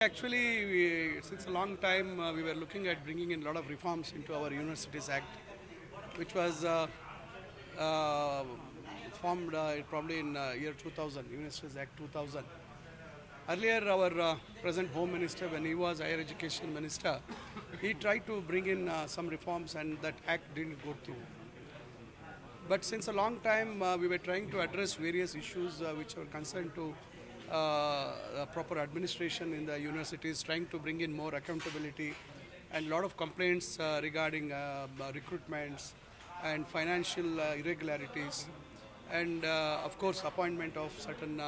Actually, since a long time, we were looking at bringing in a lot of reforms into our Universities Act, which was formed probably in year 2000, Universities Act 2000. Earlier, our present Home Minister, when he was Higher Education Minister, he tried to bring in some reforms and that act didn't go through. But since a long time, we were trying to address various issues which were concerned to proper administration in the universities, trying to bring in more accountability and a lot of complaints regarding recruitments and financial irregularities and of course appointment of certain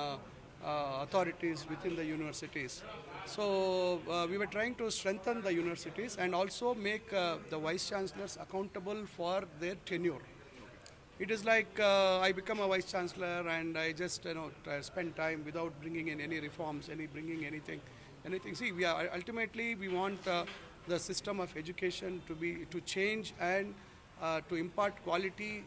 authorities within the universities. So we were trying to strengthen the universities and also make the vice chancellors accountable for their tenure. It is like I become a vice chancellor and I just spend time without bringing in any reforms, bringing anything. See, we are ultimately we want the system of education to change and to impart quality,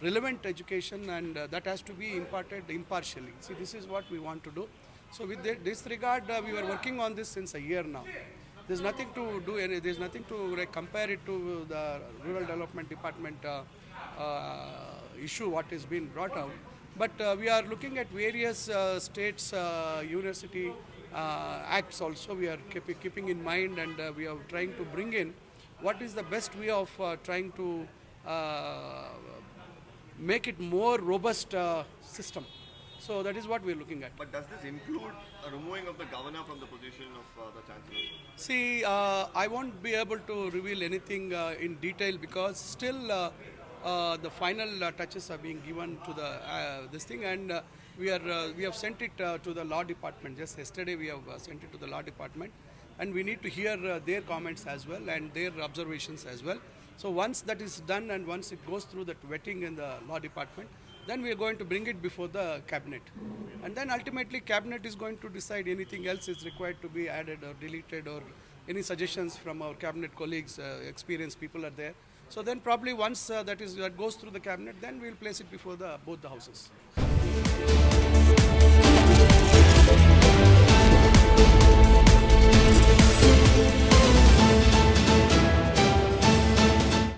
relevant education, and that has to be imparted impartially. See, this is what we want to do. So with this regard, we were working on this since a year now. There's nothing to do. There's nothing to compare it to the Rural Development Department issue what is being brought out. But we are looking at various states, university acts also. We are keeping in mind, and we are trying to bring in what is the best way of trying to make it more robust system. So that is what we are looking at. But does this include a removing of the governor from the position of the chancellor? See, I won't be able to reveal anything in detail because still the final touches are being given to the this thing, and we have sent it to the law department. Just yesterday we have sent it to the law department, and we need to hear their comments as well and their observations as well. So once that is done and once it goes through that vetting in the law department, then we are going to bring it before the cabinet, and then ultimately cabinet is going to decide anything else is required to be added or deleted, or any suggestions from our cabinet colleagues, experienced people are there. So then probably once that goes through the cabinet, then we will place it before both the houses.